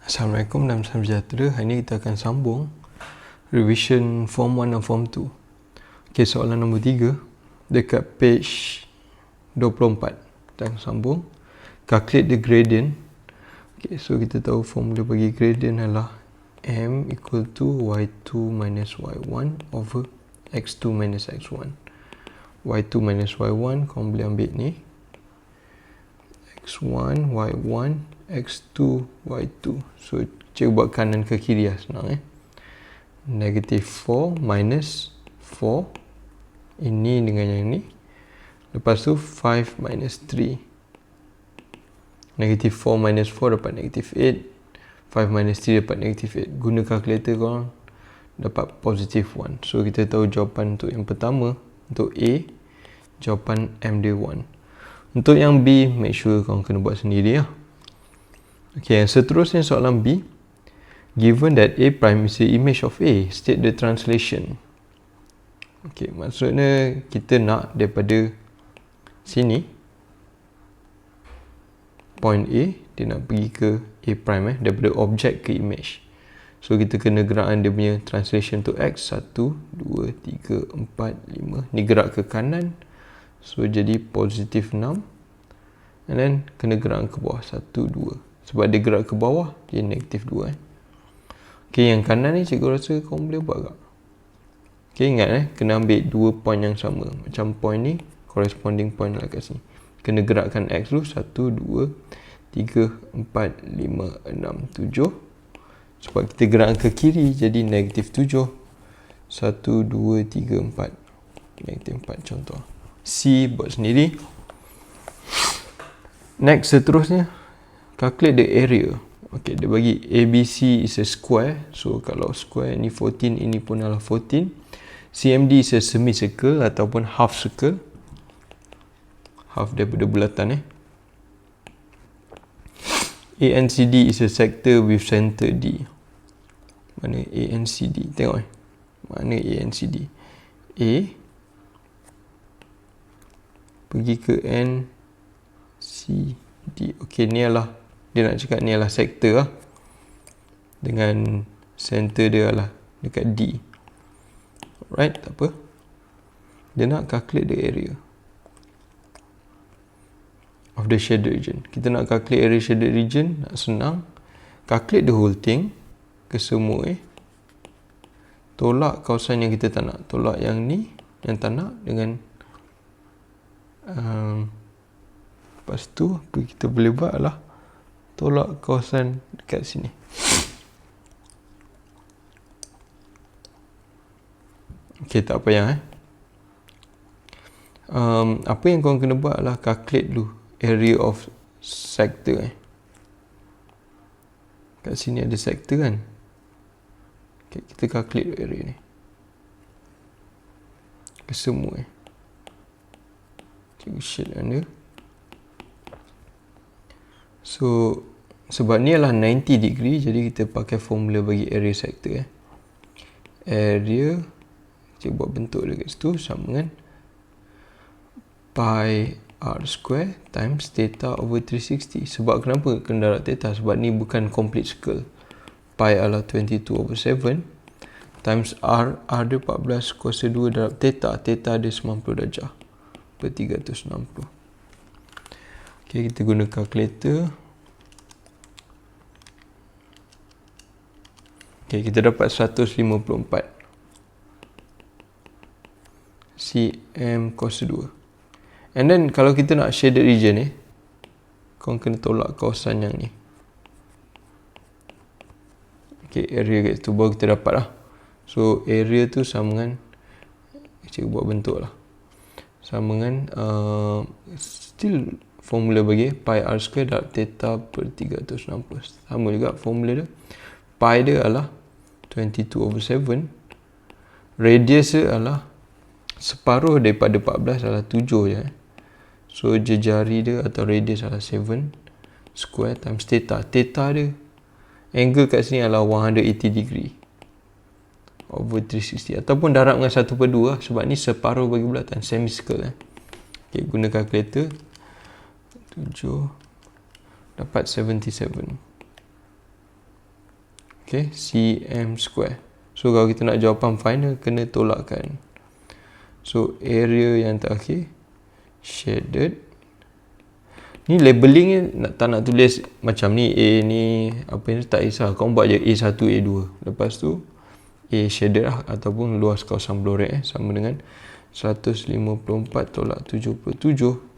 Assalamualaikum dan salam sejahtera. Hari ini kita akan sambung revision form 1 dan form 2. Okay, soalan nombor 3 dekat page 24. Kita akan sambung. Calculate the gradient. Okay, so kita tahu formula bagi gradient adalah m equal to y2 minus y1 over x2 minus x1. y2 minus y1, korang boleh ambil ni, x1, y1, x2, y2. So, cikgu buat kanan ke kiri lah, senang Negative 4 minus 4. Ini dengan yang ni. Lepas tu 5 minus 3. Negative 4 minus 4 dapat negative 8. 5 minus 3 dapat negative 8. Guna kalkulator korang dapat positive 1. So, kita tahu jawapan untuk yang pertama, untuk A, jawapan M dia 1. Untuk yang B, make sure korang kena buat sendiri lah. Okay, yang seterusnya soalan B. Given that A prime is the image of A, state the translation. Okay, maksudnya kita nak daripada sini, point A, dia nak pergi ke A prime daripada object ke image. So, kita kena gerakkan dia punya translation to X. 1, 2, 3, 4, 5. Ni gerak ke kanan. So, jadi positive 6. And then, kena gerak ke bawah. 1, 2. Sebab dia gerak ke bawah, dia negative 2. Okay, yang kanan ni cikgu rasa korang boleh buat tak? Okay, ingat kena ambil dua point yang sama. Macam point ni, corresponding point lah kat sini. Kena gerakkan X dulu. 1, 2, 3, 4, 5, 6, 7. Sebab kita gerakkan ke kiri, jadi negative 7. 1, 2, 3, 4. Negative 4 contoh. C buat sendiri. Next, seterusnya calculate the area. Okay, dia bagi ABC is a square. So, kalau square ni 14, ini pun adalah 14. CMD is a semicircle ataupun half circle. Half daripada bulatan ANCD is a sector with center D. Mana ANCD? Tengok mana ANCD? A pergi ke N C D. Okay, ni adalah, dia nak cakap ni adalah sektor lah. Dengan center dia adalah dekat D. Alright, tak apa. Dia nak calculate the area of the shaded region. Kita nak calculate area shaded region, nak senang. Calculate the whole thing, kesemua tolak kawasan yang kita tak nak. Tolak yang ni, yang tak nak dengan lepas tu, apa kita boleh buat adalah tolak kawasan dekat sini. Okay, tak payah apa yang korang kena buat adalah calculate dulu area of sector Kat sini ada sector kan. Okay, kita calculate area ni kesemua cikgu shade anda. So, sebab ni adalah 90 degree, jadi kita pakai formula bagi area sector Area, cikgu buat bentuk dia kat situ, sama dengan pi r square times theta over 360. Sebab kenapa kena darab theta? Sebab ni bukan complete circle. Pi adalah 22 over 7 times r dia 14 kuasa 2 darab theta. Theta dia 90 darjah per 360. Okay, kita guna kalkulator. Okay, kita dapat 154 cm cos 2. And then, kalau kita nak shaded region korang kena tolak kawasan yang ni. Okay, area kat situ baru kita dapat lah. So, area tu sama dengan, cikgu buat bentuk lah, sama dengan still formula bagi pi r square darab theta per 360. Sama juga formula dia. Pi dia adalah 22 over 7. Radius dia adalah separuh daripada 14 adalah 7 je. So, jejari dia atau radius adalah 7 square times theta. Theta dia, angle kat sini adalah 180 degree over 360. Ataupun darab dengan 1/2 lah, sebab ni separuh bagi bulatan, semicircle. Okay, guna kalkulator. 7 dapat 77. Okay, cm square. So kalau kita nak jawapan final, kena tolakkan. So area yang terakhir shaded. Ni labeling ni tak nak tulis macam ni, A ni apa ni, tak kisah. Kau buat je A1, A2. Lepas tu A shaded lah, ataupun luas kawasan blorek sama dengan 154 tolak 77,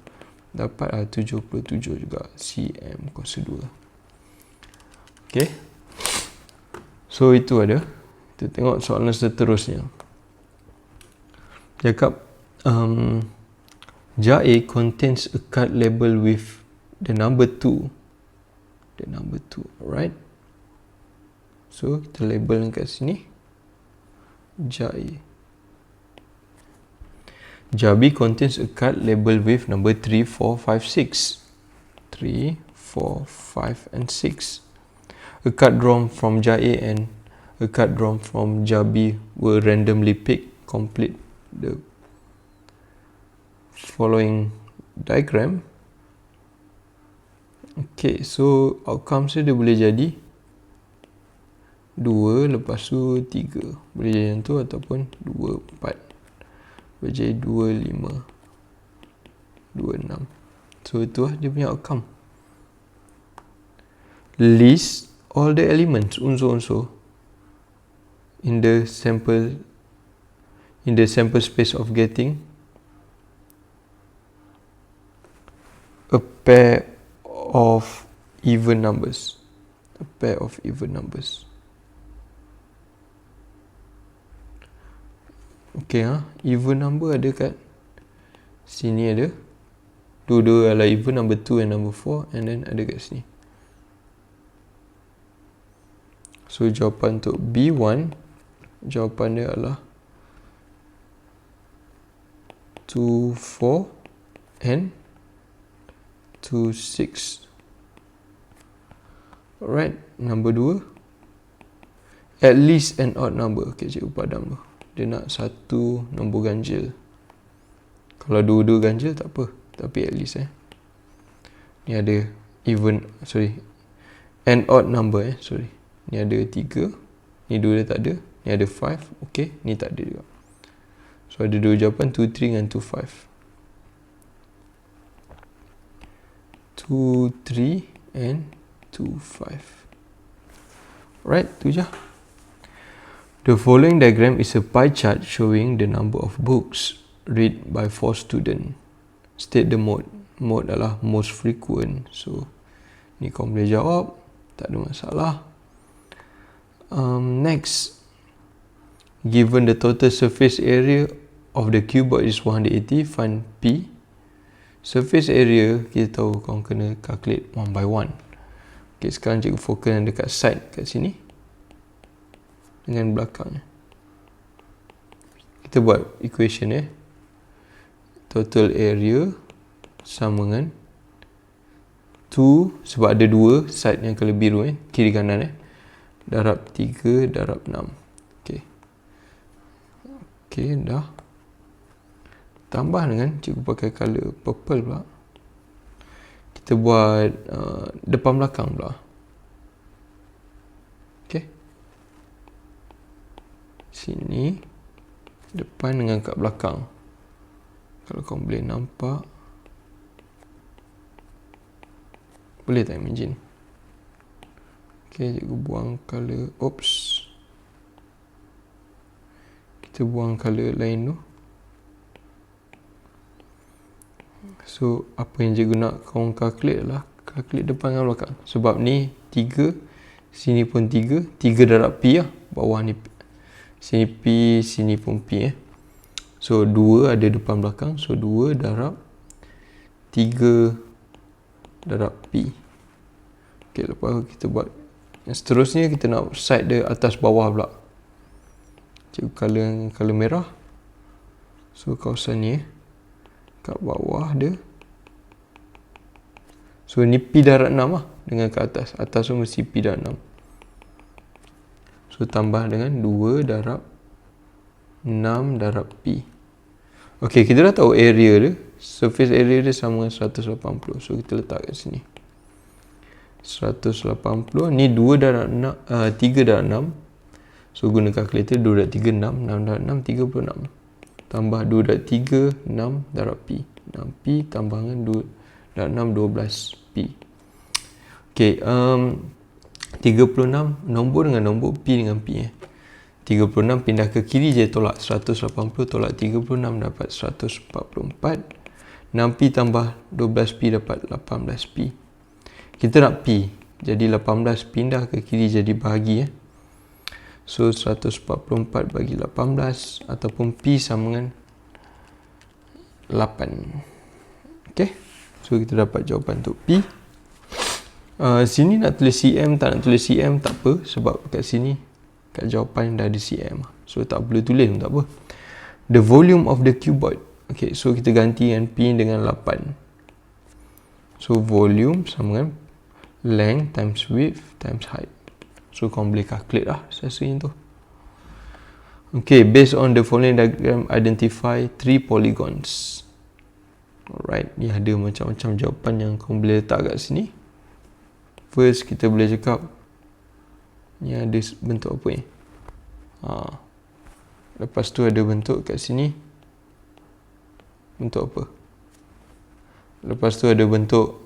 dapat 77 juga cm kuasa 2. Okay, so itu ada. Kita tengok soalan seterusnya. Cakap jar A contains a card label with the number 2. The number 2, alright. So kita label kat sini jar A. Jar B contains a card label with number 3, 4, 5, 6. 3, 4, 5 and 6. A card drawn from jar A and a card drawn from jar B were randomly picked. Complete the following diagram. Okay, so outcome dia boleh jadi 2, lepas tu 3. Boleh jadi yang tu, ataupun 2, 4. Boleh jadi 2, 5, 2, 6. So itu lah dia punya outcome. List all the elements, unsur-unsur in the sample space of getting a pair of even numbers. A pair of even numbers. Okay, even number ada kat sini, ada dua-dua adalah even, number 2 and number 4, and then ada kat sini. So jawapan untuk B1, jawapan dia adalah 2, 4 and 2, 6. Alright, number 2, at least an odd number. Okay, cikgu padam tu. Dia nak satu nombor ganjil. Kalau dua-dua ganjil tak apa, tapi at least ni ada even, an odd number ni ada 3, ni 2 dia tak ada, ni ada 5, okay, ni tak ada juga. So ada dua jawapan, 2, 3 dengan 2, 5. 2, 3 and 2, 5. Alright, tu je. The following diagram is a pie chart showing the number of books read by 4 students. State the mode. Mode adalah most frequent. So ni kau boleh jawab, tak ada masalah. Next, given the total surface area of the cuboid is 180, find P. Surface area kita tahu kau kena calculate one by one. Okay, sekarang cikgu fokus yang dekat side kat sini dengan belakang. Kita buat equation total area sama dengan 2, sebab ada 2 side yang color biru kiri kanan darab 3 darab 6. Okay, dah. Tambah dengan cikgu pakai color purple pula. Kita buat depan belakang pula. Okay, sini depan dengan kat belakang. Kalau kau boleh nampak, boleh tak imagine? Okay, cikgu buang color. Oops, kita buang color lain tu. So apa yang cikgu nak kau calculate lah, calculate depan dan belakang. Sebab ni 3, sini pun 3, 3 darab P lah. Bawah ni sini P, sini pun P So 2 ada depan belakang. So 2 darab 3 darab P. Okay, lepas kita buat yang seterusnya, kita nak side dia atas bawah pula. Cikgu color merah. So kawasan ni kat bawah dia. So ni P darab 6 lah, dengan kat atas. Atas tu mesti P darab 6. So tambah dengan 2 darab 6 darab P. Okay, kita dah tahu area dia. Surface area dia sama dengan 180. So kita letak kat sini. 180. Ni 2 darab 6, 3 darab 6. So guna kalkulator. 2 darab 3 6, 6 darab 6 36. Tambah 2 darab 3 6 darab pi. 6 pi tambah dengan 2 darab 6 12 pi. Okey, 36 nombor dengan nombor, pi dengan pi 36 pindah ke kiri je, tolak 180 tolak 36 dapat 144. 6 pi tambah 12 pi dapat 18 pi. Kita nak pi, jadi 18 pindah ke kiri jadi bahagi So 144 bagi 18 ataupun pi sama dengan 8. Okey, so kita dapat jawapan untuk pi. Sini nak tulis cm, tak nak tulis cm tak apa, sebab kat sini kat jawapan dah ada cm, so tak perlu tulis pun tak apa. The volume of the cuboid. Okay, so kita ganti dengan P dengan 8. So volume sama dengan length times width times height. So korang boleh calculate lah rasanya tu. Okay, based on the following diagram, identify 3 polygons. Alright, ni ada macam-macam jawapan yang korang boleh letak kat sini. First, kita boleh cakap ni ada bentuk apa ni? Lepas tu ada bentuk kat sini. Bentuk apa? Lepas tu ada bentuk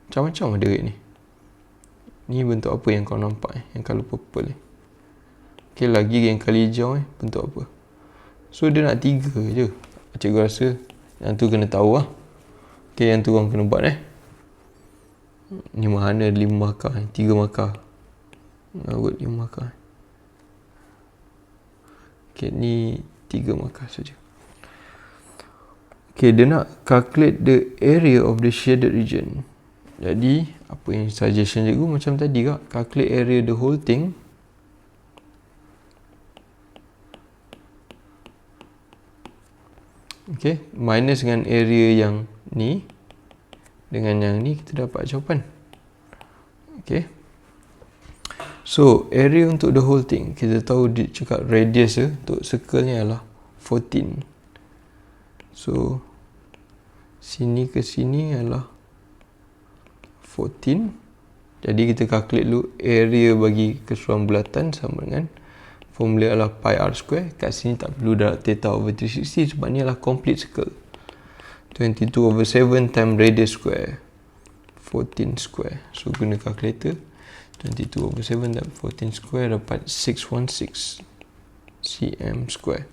macam-macam ada kat ni. Ni bentuk apa yang kau nampak yang color purple ni? Okay, lagi yang color hijau bentuk apa? So dia nak 3 je. Cikgu rasa yang tu kena tahu lah. Okay, yang tu orang kena buat Ni mana 5 markah 3 markah. Buat 5 markah. Okay, ni 3 markah saja. Okay, dia nak calculate the area of the shaded region. Jadi, apa yang suggestion cikgu macam tadi kak. Calculate area the whole thing. Okay, minus dengan area yang ni. Dengan yang ni kita dapat jawapan. Okay. So, area untuk the whole thing. Kita tahu dia cakap radius untuk circle ni adalah 14. So, sini ke sini adalah 14. Jadi kita calculate dulu area bagi keseluruhan bulatan sama dengan formula adalah pi r square. Kat sini tak perlu darab theta over 360 sebab ni adalah complete circle. 22 over 7 times radius square 14 square. So guna calculator 22 over 7 dan 14 square dapat 616 cm square.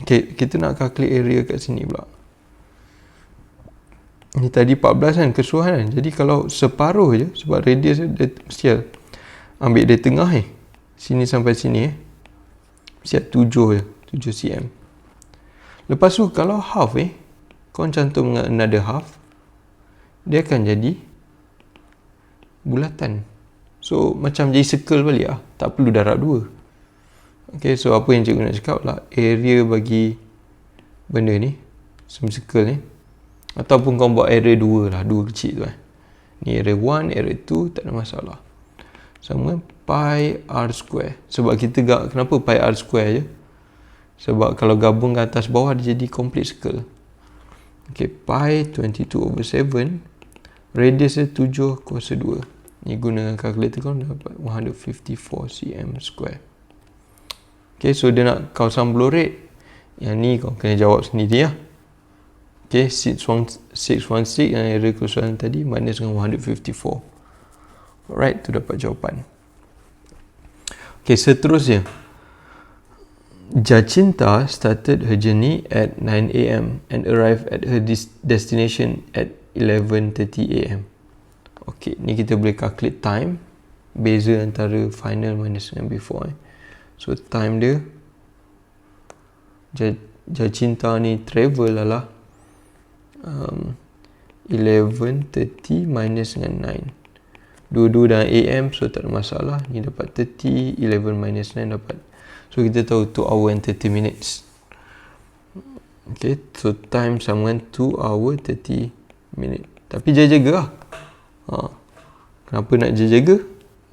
Okay, kita nak calculate area kat sini pula. Ni tadi 14 kan keseluruhan kan. Jadi kalau separuh je, sebab radius dia mesti ambil dari tengah sini sampai sini mesti 7 je, 7 cm. Lepas tu kalau half kau cantum dengan another half, dia akan jadi bulatan. So macam jadi circle balik lah. Tak perlu darab 2. Okay, so apa yang cikgu nak cakap lah, area bagi benda ni, circle ni, ataupun kau buat area 2 lah, 2 kecil tu ni area 1, area 2, tak ada masalah. Sama pi r square. Sebab kita kenapa pi r square je? Sebab kalau gabung ke atas bawah dia jadi complete circle. Okay, pi 22 over 7. Radius dia 7 kuasa 2. Ni guna calculator kau dapat 154 cm square. Okay, so dia nak kau sambung rate. Yang ni kau kena jawab sendiri lah. Okay, 616 yang area keseluruhan tadi minus dengan 154. Alright, tu dapat jawapan. Okay, seterusnya. Jacinta started her journey at 9 AM and arrived at her destination at 11:30 AM. Okay, ni kita boleh calculate time. Beza antara final minus dengan before. So, time dia Jacinta ni travel adalah 11:30 minus dengan 9. Dua-dua dalam AM, so tak ada masalah. Ni dapat 30, 11 minus 9 dapat. So kita tahu 2 hour and 30 minutes. Okay, so time sama dengan 2 hour 30 minit. Tapi jaga-jaga lah. Kenapa nak jaga-jaga?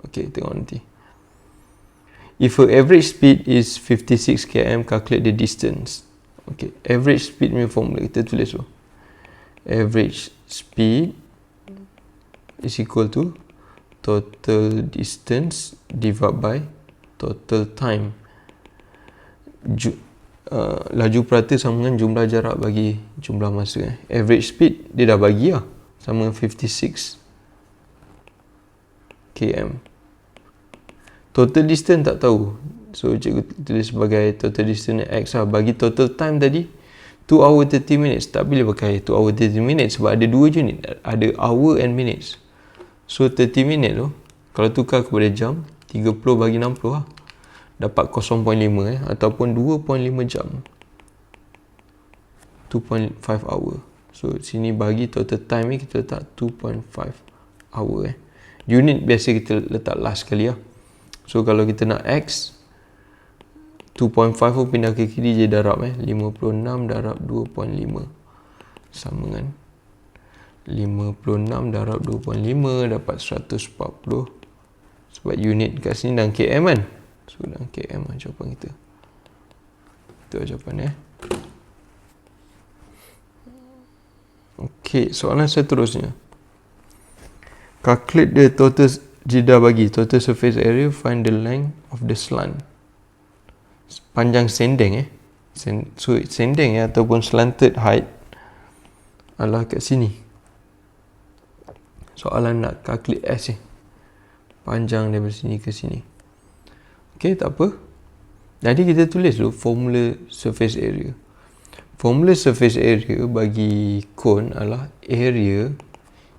Okay, tengok nanti. If her average speed is 56 km, calculate the distance. Okay, average speed punya formula kita tulis tu. Average speed is equal to total distance divided by total time. Laju perata sama dengan jumlah jarak bagi jumlah masa. Average speed dia dah bagi lah, sama dengan 56 km. Total distance tak tahu, so cikgu tulis sebagai total distance X lah. Bagi total time tadi 2 hour 30 minutes, tak boleh pakai 2 hour 30 minutes sebab ada 2 unit, ada hour and minutes. So 30 minit tu kalau tukar kepada jam, 30 bagi 60 lah, dapat 0.5 ataupun 2.5 jam, 2.5 hour. So sini bagi total time ni kita letak 2.5 hour. Unit biasa kita letak last sekali lah. So kalau kita nak X, 2.5 pun pindah ke kiri je darab 56 darab 2.5 sama dengan 56 darab 2.5 dapat 140. Sebab unit kat sini dalam km kan, so dalam km lah jawapan kita. Itu lah jawapan Okey, soalan seterusnya. Calculate the total, dia dah bagi total surface area, find the length of the slant. Panjang sendeng so sendeng ataupun slanted height adalah kat sini. Soalan nak calculate S panjang daripada sini ke sini. Okey, tak apa. Jadi kita tulis dulu formula surface area. Formula surface area bagi cone adalah area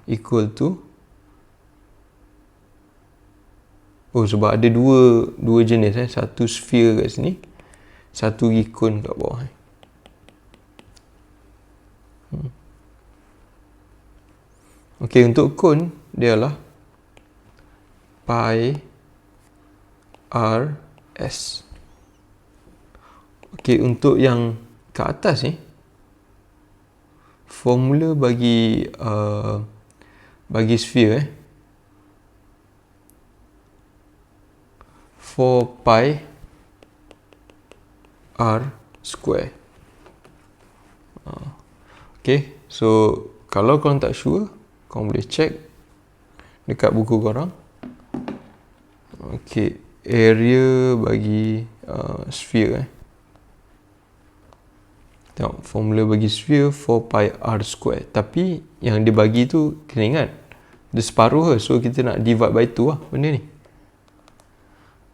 equal to, sebab ada dua jenis satu sphere kat sini, satu lagi cone kat bawah. Okey, untuk cone dia adalah pi r s. Okey, untuk yang ke atas ni, formula bagi sphere 4 pi r square. Okay, so kalau korang tak sure, korang boleh check dekat buku korang. Okay, area bagi sphere tengok formula bagi sphere 4 pi r square, tapi yang dia bagi tu kena ingat dia separuh so kita nak divide by 2 lah benda ni.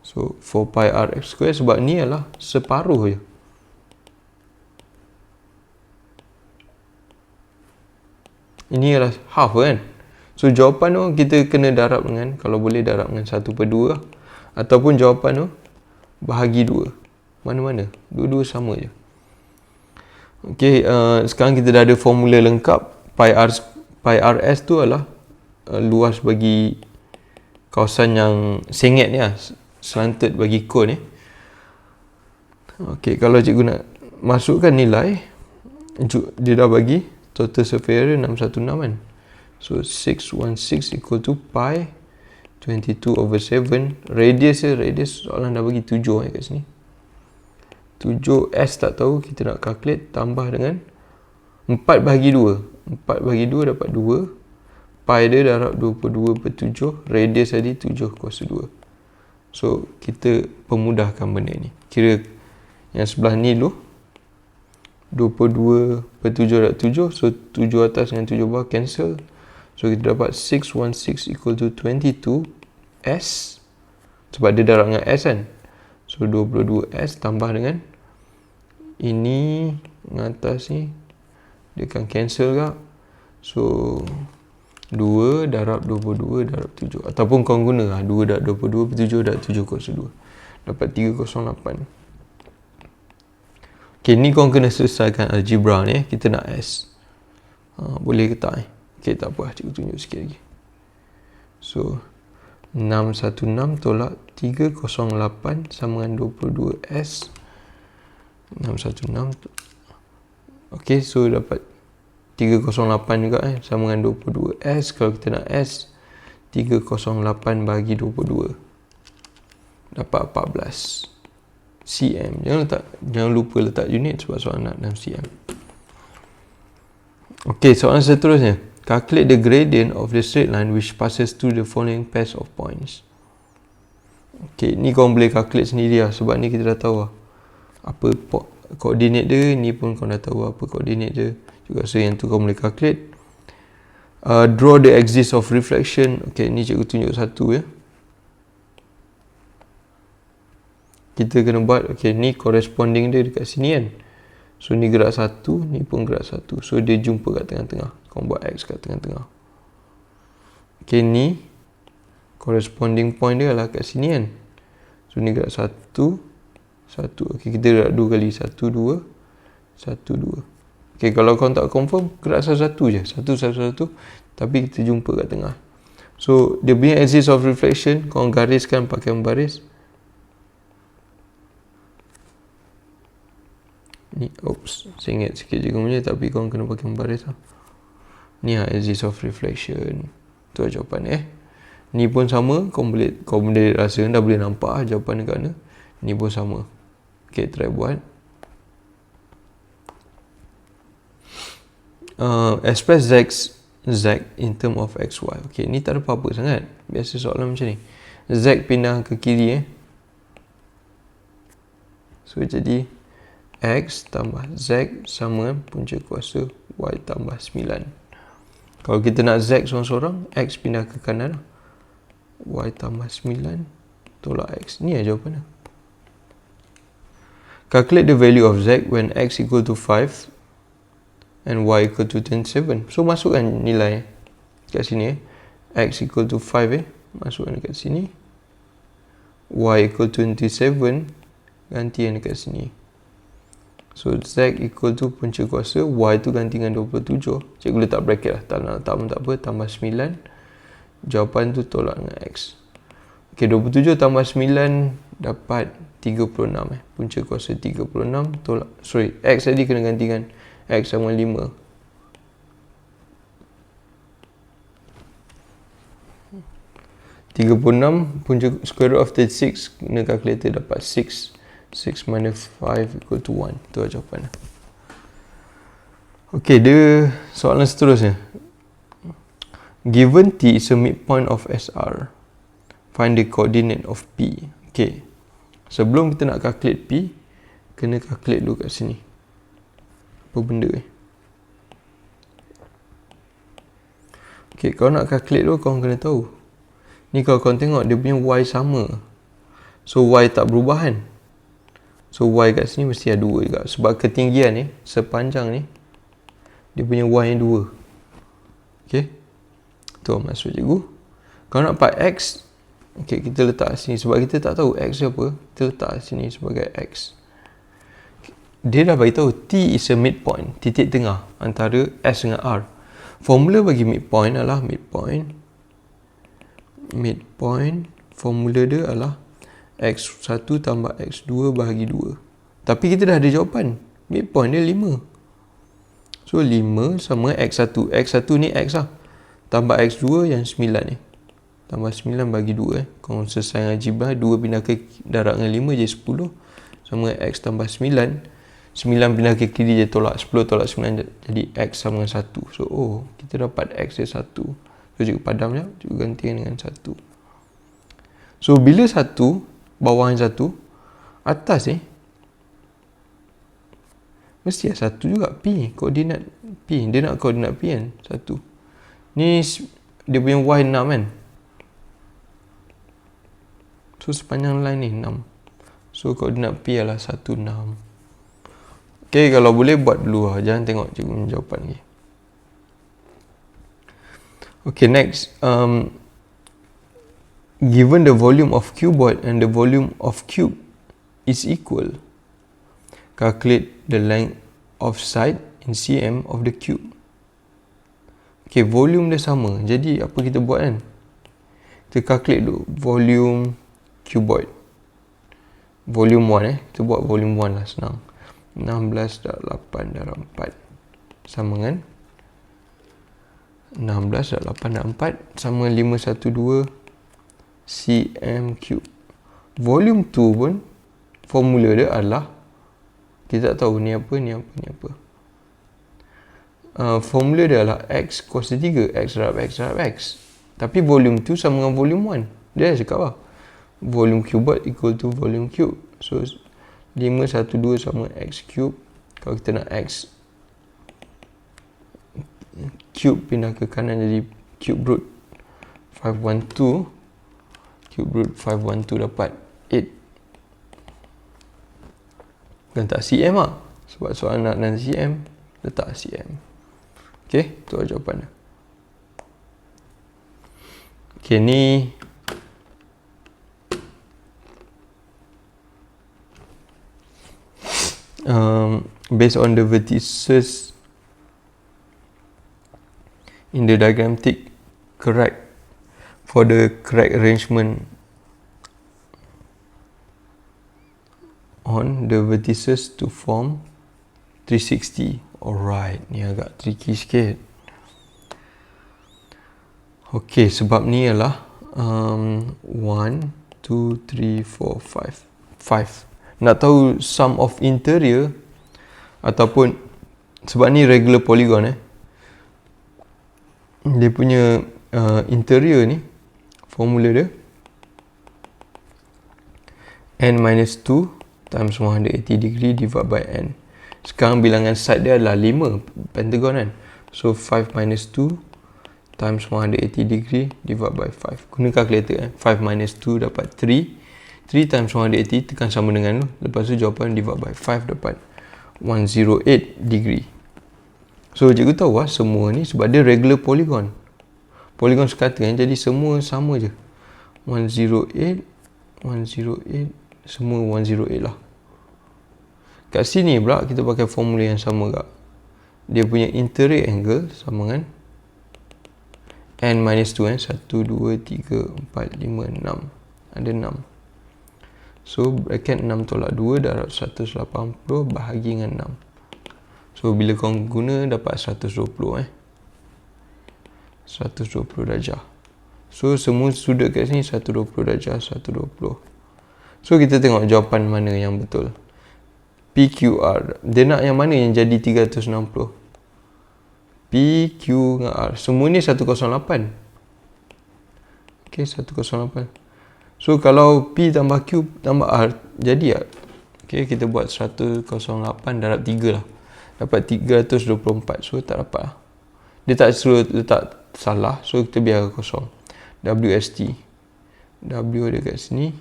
So 4 pi r square sebab ni adalah separuh je. Ini adalah half kan. So jawapan tu kita kena darab dengan, kalau boleh darab dengan 1/2 lah. Ataupun jawapan tu bahagi 2. Mana-mana, dua-dua sama je. Okey, sekarang kita dah ada formula lengkap. Pi rs tu adalah luas bagi kawasan yang sengit ni lah, slanted bagi cone Okey, kalau cikgu nak masukkan nilai, dia dah bagi total surface area 616 kan. So 616 equal to pi 22/7. Radius soalan dah bagi 7 kat sini. 7S tak tahu, kita nak calculate, tambah dengan 4/2. 4/2 dapat 2. Pi dia darab 22/7. Radius tadi 7/2. So kita pemudahkan benda ni. Kira yang sebelah ni dulu 22/7 darab 7. So 7 atas dengan 7 bawah cancel. So kita dapat 616 equal to 22S. Sebab dia darab dengan S kan. So 22S tambah dengan ini dengan atas ni, dia akan cancel kak. So 2 darab 22 darab 7. Ataupun kau guna 2 darab 22 7 darab 7/2. Dapat 308. Okay, ni kau kena selesaikan algebra ni. Kita nak S. Boleh ke tak Okay, tak apa, cikgu tunjuk sikit lagi. So 616 tolak 308 sama dengan 22S. 616 Okay, so dapat 308 juga sama dengan 22S. Kalau kita nak S, 308 bagi 22 dapat 14 cm. Jangan lupa letak unit sebab soalan nak dalam cm. Okay, soalan seterusnya. calculate the gradient of the straight line which passes through the following pairs of points. Okay, ni korang boleh calculate sendiri lah, sebab ni kita dah tahu lah apa koordinat dia, ni pun korang dah tahu apa koordinat dia juga. So yang tu korang boleh calculate. Draw the axis of reflection. Okay, ni cikgu tunjuk satu ya. Kita kena buat, okay, ni corresponding dia dekat sini kan. So ni gerak satu, ni pun gerak satu. So dia jumpa kat tengah-tengah. Korang buat X kat tengah-tengah. Okay, ni corresponding point dia lah kat sini kan. So ni gerak satu, satu. Okay, kita gerak dua kali. Satu, dua. Satu, dua. Okay, kalau korang tak confirm, gerak satu-satu je. Satu-satu. Tapi kita jumpa kat tengah. So dia punya axis of reflection, korang gariskan pakai membaris. Ni, oops, singit sikit je punya, tapi korang kena pakai membaris lah. Ni lah axis of reflection. Tu lah jawapan Ni pun sama, korang boleh rasa, dah boleh nampak lah jawapan dekat mana. Ni pun sama. Okay, try buat. Express Z in term of XY. Okay, ni tak ada apa-apa sangat. Biasa soalan macam ni. Z pindah ke kiri So jadi X tambah Z sama punca kuasa Y tambah 9. Kalau kita nak Z seorang-seorang, X pindah ke kanan, Y tambah 9 tolak X. Ni lah jawapannya. Calculate the value of Z when X equal to 5 and Y equal to 27. So masukkan nilai kat sini X equal to 5 masukkan dekat sini. Y equal to 27, ganti yang dekat sini. So Z equal to punca kuasa, Y tu ganti dengan 27. Cikgu letak bracket lah, tak nak letak pun tak apa, tambah 9. Jawapan tu tolak dengan X. Okay, 27 tambah 9 dapat 36 punca kuasa 36 tolak, X tadi kena gantikan X sama 5. Punca square root of 36 kena calculator dapat 6. 6 minus 5 equal to 1. Tu lah jawapan. Okay, dia soalan seterusnya. Given T is a midpoint of SR, find the coordinate of P. Okay, sebelum kita nak calculate P, kena calculate dulu kat sini. Apa benda Okay, kalau nak calculate dulu, korang kena tahu. Ni kalau korang tengok, dia punya Y sama. So Y tak berubah kan. So Y kat sini mesti ada 2 juga. Sebab ketinggian ni, sepanjang ni, dia punya Y yang 2. Okay, tu maksud cikgu. Kalau nak dapat X, okay, kita letak sini. Sebab kita tak tahu X apa, kita letak sini sebagai X. Dia dah beritahu T is a midpoint, titik tengah antara S dengan R. Formula bagi midpoint adalah midpoint, formula dia adalah X1 tambah X2 bahagi 2. Tapi kita dah ada jawapan. Midpoint dia 5. So 5 sama X1. X1 ni X lah. Tambah X2 yang 9 ni. Tambah 9 bagi 2 Kalau selesai algebra, 2 pindah ke darab dengan 5 jadi 10. Sama X tambah 9. 9 pindah ke kiri je tolak 10 tolak 9 jadi X sama dengan 1. So kita dapat X dia 1. So cikgu padam je, cikgu gantikan dengan 1. So bila 1, bawah yang 1, atas mesti ada 1 juga. P, koordinat P. Dia nak koordinat P kan, 1. Ni dia punya Y 6 kan. So sepanjang line ni 6. So koordinat P adalah 1, 6. Okay, kalau boleh buat dulu lah. Jangan tengok cikgu punya jawapan lagi. Okay, next. Given the volume of cuboid and the volume of cube is equal, calculate the length of side in cm of the cube. Okay, volume dia sama. Jadi apa kita buat kan? Kita calculate dulu volume cuboid. Volume 1 kita buat volume 1 lah, senang. 16/8 darab 4 sama dengan 16/8 darab 4 sama 512 cm cube. Volume 2 pun formula dia adalah, kita tak tahu ni apa. formula dia adalah X kuasa 3, X darab X darab X. Tapi volume 2 sama dengan volume 1. Dia dah cakap lah, volume cubed equal to volume cube. So 512 sama X cube. Kalau kita nak X cube pindah ke kanan jadi cube root 512, cube root 512 dapat 8. Bukan tak cm lah, sebab soalan nak 6 cm, letak cm. Okay, tu lah jawapan dia. Okay, ni based on the vertices in the diagram, tick correct for the correct arrangement on the vertices to form 360. Alright, ni agak tricky sikit. Okay, sebab ni ialah 1, 2, 3, 4, 5. Nak tahu sum of interior ataupun sebab ni regular polygon dia punya interior ni, formula dia n minus 2 times 180 degree divided by n. Sekarang bilangan side dia adalah 5 pentagon kan. So 5 minus 2 times 180 degree divided by 5. Guna calculator 5 minus 2 dapat 3. 3 times 180 tekan sama dengan tu. Lepas tu jawapan divide by 5 dapat 108 degree. So cikgu tahu lah semua ni sebab dia regular polygon. Polygon sekata kan, jadi semua sama je. 108, 108, semua 108 lah. Kat sini pula kita pakai formula yang sama kak. Dia punya interior angle sama dengan n minus 2 1, 2, 3, 4, 5, 6. Ada 6. So bracket 6 tolak 2 darab 180 bahagi dengan 6. So bila kau guna dapat 120 120 darjah. So semua sudut kat sini 120 darjah, 120. So kita tengok jawapan mana yang betul. PQR, dia nak yang mana yang jadi 360? PQ dengan R, semua ni 108. Okay, 108. So kalau P tambah Q tambah R jadi tak? Okay, kita buat 108 darab 3 lah. Dapat 324. So tak dapat lah. Dia tak suruh letak salah. So kita biar kosong. WST. W ada kat sini.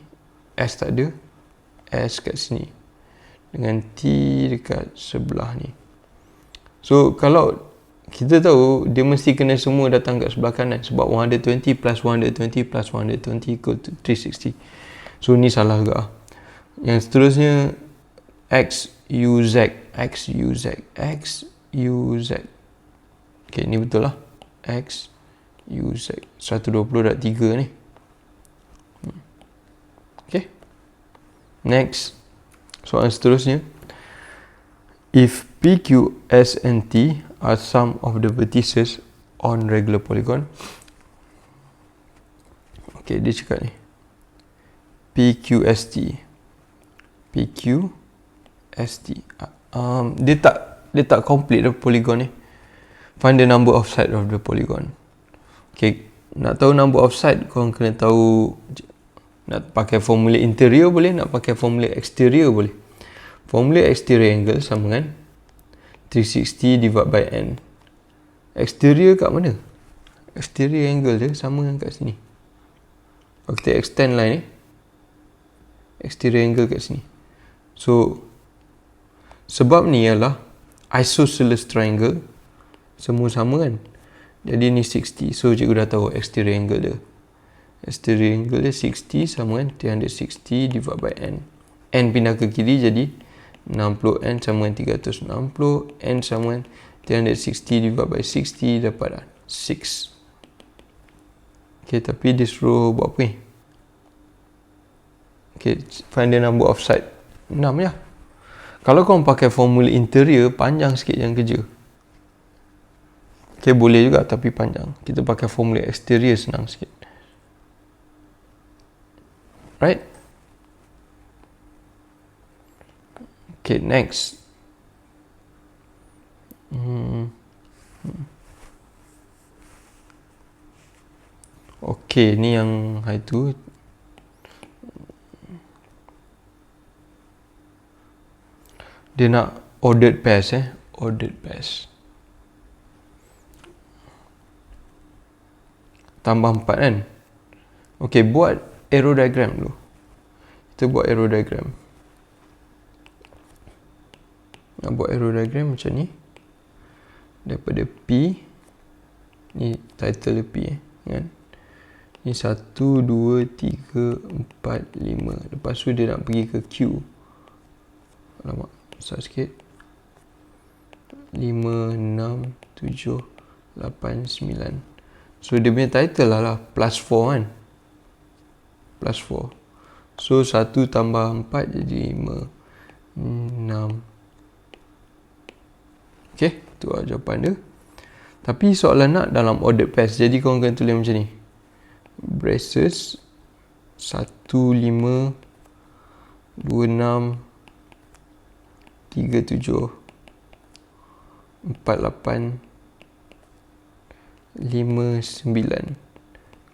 S tak ada. S kat sini. Dengan T dekat sebelah ni. So kalau kita tahu dia mesti kena semua datang kat sebelah kanan. Sebab 120 plus 120 plus 120 equal to 360. So ni salah juga. Yang seterusnya X, U, Z. X, U, Z. X, U, Z. Okay, ni betul lah. X, U, Z. 120 darab 3 ni. Okay. Next. Soalan seterusnya. If PQ, S and T are sum of the vertices on regular polygon. Okay, dia cakap ni. PQST. PQST. Dia tak complete the polygon ni. Find the number of side of the polygon. Okay, nak tahu number of side, korang kena tahu. Nak pakai formula interior boleh, nak pakai formula exterior boleh. Formula exterior angle sama dengan 360 divided by n. Exterior kat mana? Exterior angle dia sama dengan kat sini. Kalau kita extend line ni, exterior angle kat sini. So sebab ni ialah isosceles triangle, semua sama kan. Jadi ni 60. So cikgu dah tahu exterior angle dia. Exterior angle dia 60 sama dengan 360 divided by n. N pindah ke kiri jadi 60n sama dengan 360. N sama dengan 360 divided by 60 dapat 6. Okay, tapi dia suruh buat apa ni? Okay, find the number of side. 6 je. Kalau korang pakai formula interior, panjang sikit yang kerja. Okay, boleh juga tapi panjang. Kita pakai formula exterior, senang sikit. Right? Okay, next. Okay, ni yang hari tu. Dia nak ordered pairs ordered pairs. Tambah 4 kan. Okay, buat arrow diagram dulu. Kita buat arrow diagram. Nak buat arrow diagram macam ni. Daripada P, ni title P kan. Ni 1, 2, 3, 4, 5. Lepas tu dia nak pergi ke Q. Alamak, besar sikit. 5, 6, 7, 8, 9. So dia punya title lah plus 4 kan. Plus 4. So 1 tambah 4 jadi 5, 6. Okay, tu lah jawapan dia. Tapi soalan nak dalam ordered pairs. Jadi korang kena tulis macam ni. Braces 1, 5, 2, 6, 3, 7, 4, 8, 5, 9.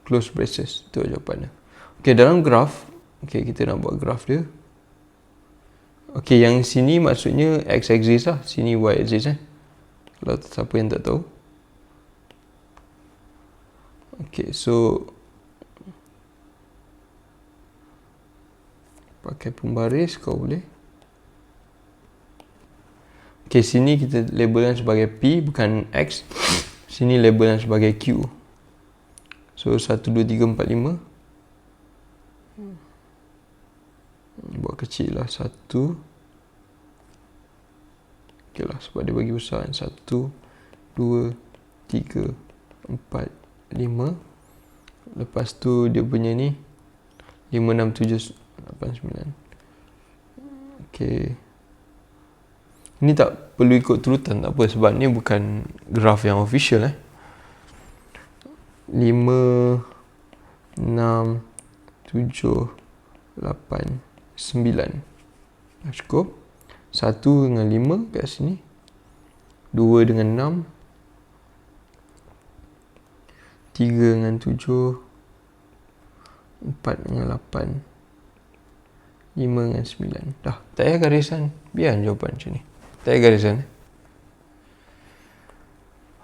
Close braces. Itu jawapan dia. Okay, dalam graf. Okay, kita nak buat graf dia. Okay, yang sini maksudnya x-axis lah. Sini y-axis Kalau siapa yang tak tahu. Okay, so pakai pembaris kau boleh. Okay, sini kita labelkan sebagai P bukan X. Sini labelkan sebagai Q. So 1, 2, 3, 4, 5. Buat kecil lah. 1. Okay lah, sebab dia bagi besar kan. 1, 2, 3, 4, 5. Lepas tu dia punya ni 5, 6, 7, 8, 9. Okay. Ini tak perlu ikut turutan, tak apa. Sebab ni bukan graf yang official 5, 6, 7, 8, 9. Cukup. 1 dengan 5 kat sini. 2 dengan 6. 3 dengan 7. 4 dengan 8. 5 dengan 9. Dah, tak payah garisan. Biar jawapan macam ni. Tak payah garisan.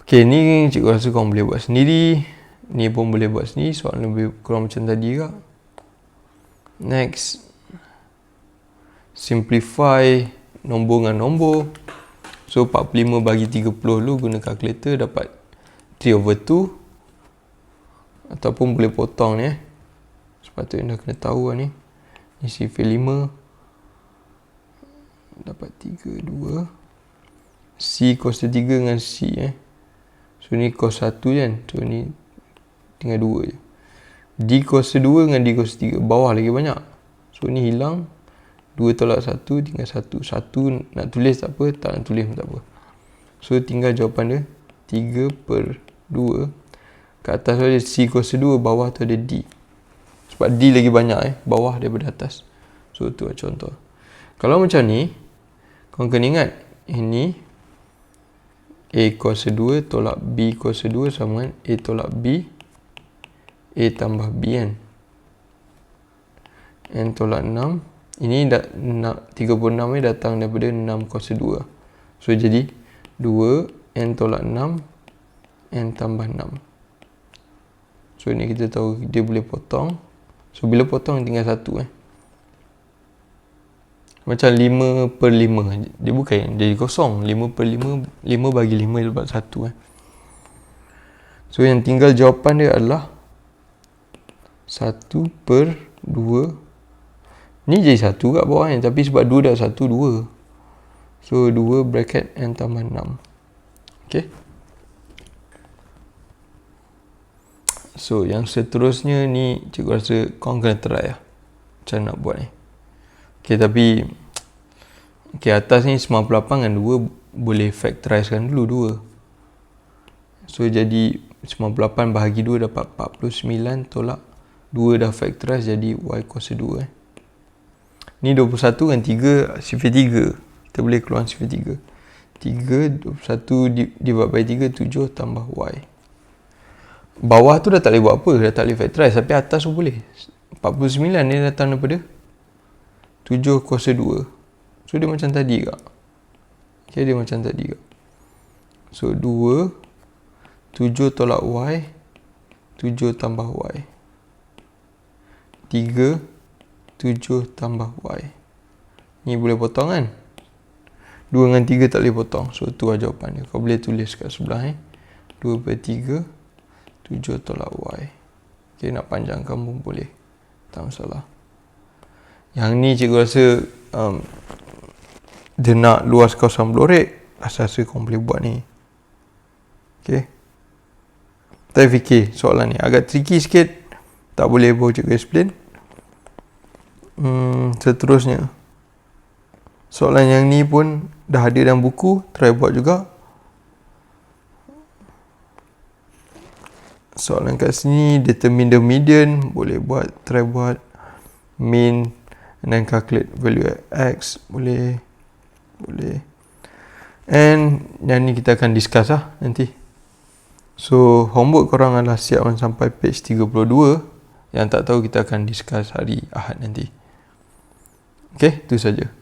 Okay, ni cikgu rasa korang boleh buat sendiri. Ni pun boleh buat sendiri. Soalan lebih kurang macam tadi juga. Next. Simplify nombor dengan nombor. So 45 bagi 30 dulu guna kalkulator dapat 3/2. Ataupun boleh potong ni Sepatutnya dah kena tahu lah ni. Ni sifar 5 dapat 3, 2. C cos 3 dengan C So ni cos 1 kan. So ni tinggal 2 je. D cos 2 dengan D cos 3. Bawah lagi banyak. So ni hilang. 2 tolak 1 tinggal 1. 1 nak tulis tak apa, tak nak tulis pun tak apa. So tinggal jawapan dia 3/2. Kat atas tu ada C cos 2, bawah tu ada D. Sebab D lagi banyak bawah daripada atas. So tu lah contoh. Kalau macam ni, korang kena ingat ini A cos 2 tolak B cos 2 sama dengan A tolak B, A tambah B kan. N tolak 6. Ini 36 ni datang daripada 6 cos 2. So jadi 2 N tolak 6 N tambah 6. So ni kita tahu dia boleh potong. So bila potong tinggal 1 Macam 5/5. Dia bukan jadi kosong. 5/5. 5 bagi 5 dapat 1 So yang tinggal jawapan dia adalah 1/2. Ni jadi 1 kat bawah tapi sebab 2 dah 1, 2. So 2 bracket N tambah 6. Okay. So yang seterusnya ni cikgu rasa korang kena try macam nak buat ni. Okay, tapi okay, atas ni 98 dengan 2 boleh factorizekan dulu 2. So jadi 98 bahagi 2 dapat 49 tolak 2 dah factorize jadi Y cos 2 Ni 21 dengan 3 sifar 3. Kita boleh keluar sifar 3. 3, 21 divide by 3, 7 tambah Y. Bawah tu dah tak boleh buat apa, dah tak boleh factorize, tapi atas tu boleh. 49 ni datang daripada 7 kuasa 2. So dia macam tadi kak. Okay, dia macam tadi kak. So 2 7 tolak Y, 7 tambah Y. 3 7 tambah Y. Ni boleh potong kan? 2 dengan 3 tak boleh potong. So tu lah jawapan dia. Kau boleh tulis kat sebelah 2/3 7 tolak Y. Okay, nak panjangkan pun boleh, tak masalah. Yang ni cikgu rasa dia nak luas kawasan blorek, rasa kau boleh buat ni. Okay, tapi fikir soalan ni agak tricky sikit, tak boleh bawa cikgu explain. Seterusnya, soalan yang ni pun dah ada dalam buku, try buat juga. Soalan kat sini, determine the median, boleh buat, try buat. Mean and then calculate value at X, boleh. And yang ni kita akan discuss lah nanti. So homework korang adalah siapkan sampai page 32. Yang tak tahu kita akan discuss hari Ahad nanti. Okay, tu saja.